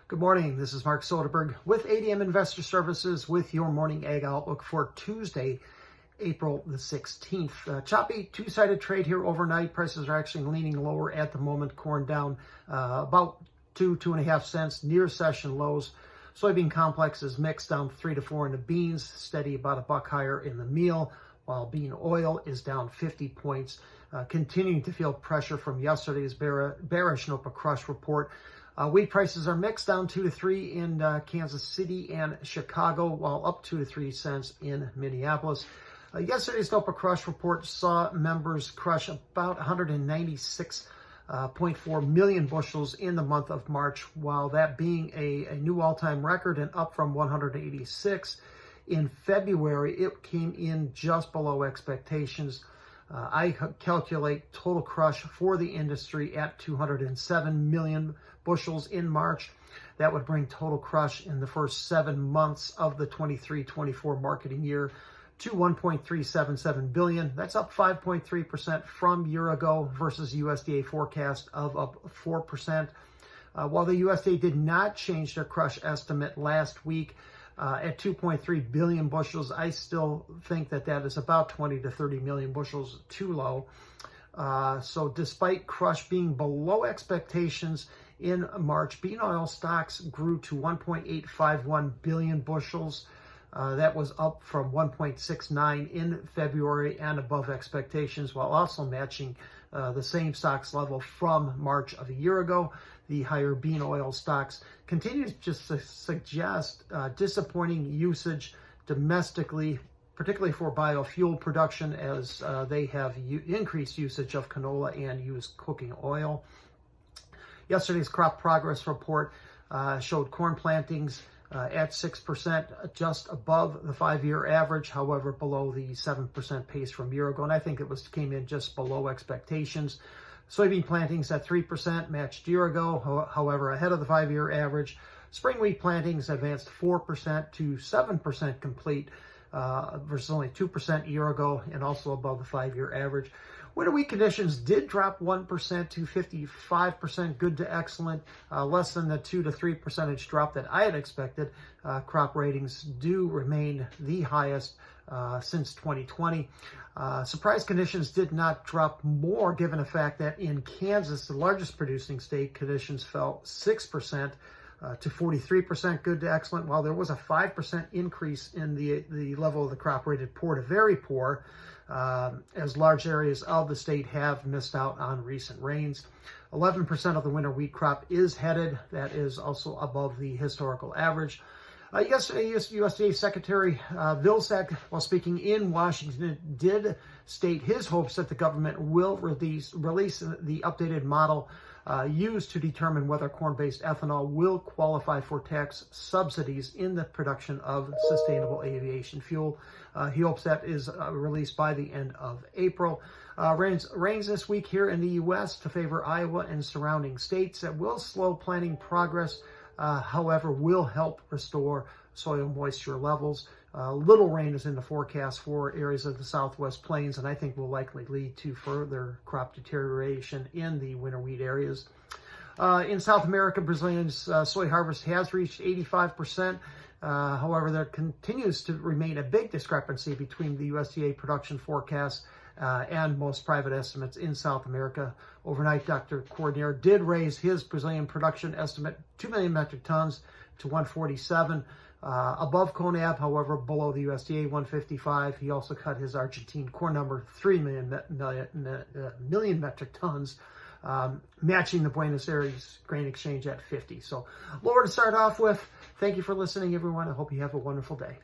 Good morning. This is Mark Soderberg with ADM Investor Services with your morning ag outlook for Tuesday, April the 16th. Choppy two-sided trade here overnight. Prices are actually leaning lower at the moment. Corn down about 2.5 cents near session lows. Soybean complex is mixed, down 3 to 4 in the beans, steady about $1 higher in the meal, while bean oil is down 50 points. Continuing to feel pressure from yesterday's bearish NOPA crush report. Wheat prices are mixed, down 2 to 3 in Kansas City and Chicago, while up 2 to 3 cents in Minneapolis. Yesterday's NOPA crush report saw members crush about 196.4 million bushels in the month of March, while that being a new all-time record and up from 186 in February. It came in just below expectations. I calculate total crush for the industry at 207 million bushels in March. That would bring total crush in the first 7 months of the 23-24 marketing year to 1.377 billion. That's up 5.3% from year ago versus USDA forecast of up 4%. While the USDA did not change their crush estimate last week, at 2.3 billion bushels, I still think that is about 20 to 30 million bushels too low. So despite crush being below expectations in March, bean oil stocks grew to 1.851 billion bushels. That was up from 1.69 in February and above expectations, while also matching the same stocks level from March of a year ago. The higher bean oil stocks continue to just suggest disappointing usage domestically, particularly for biofuel production, as they have increased usage of canola and used cooking oil. Yesterday's crop progress report showed corn plantings at 6%, just above the 5-year average, however, below the 7% pace from a year ago. And I think it came in just below expectations. Soybean plantings at 3%, matched year ago, however, ahead of the 5-year average. Spring wheat plantings advanced 4% to 7% complete versus only 2% a year ago, and also above the 5-year average. Winter wheat conditions did drop 1% to 55% good to excellent, less than the 2 to 3 percentage drop that I had expected. Crop ratings do remain the highest since 2020. Surprise conditions did not drop more, given the fact that in Kansas, the largest producing state, conditions fell 6% to 43% good to excellent, while there was a 5% increase in the level of the crop rated poor to very poor, as large areas of the state have missed out on recent rains. 11% of the winter wheat crop is headed. That is also above the historical average. Yesterday, USDA Secretary Vilsack, while speaking in Washington, did state his hopes that the government will release the updated model used to determine whether corn-based ethanol will qualify for tax subsidies in the production of sustainable aviation fuel. He hopes that is released by the end of April. Rains this week here in the U.S. to favor Iowa and surrounding states. That will slow planting progress, however, will help restore soil moisture levels. Little rain is in the forecast for areas of the Southwest Plains, and I think will likely lead to further crop deterioration in the winter wheat areas. In South America, Brazilian's soy harvest has reached 85%. However, there continues to remain a big discrepancy between the USDA production forecast and most private estimates in South America. Overnight, Dr. Cordner did raise his Brazilian production estimate 2 million metric tons to 147. Above CONAB, however, below the USDA 155. He also cut his Argentine corn number 3 million metric tons, matching the Buenos Aires grain exchange at 50. So lower to start off with. Thank you for listening, everyone. I hope you have a wonderful day.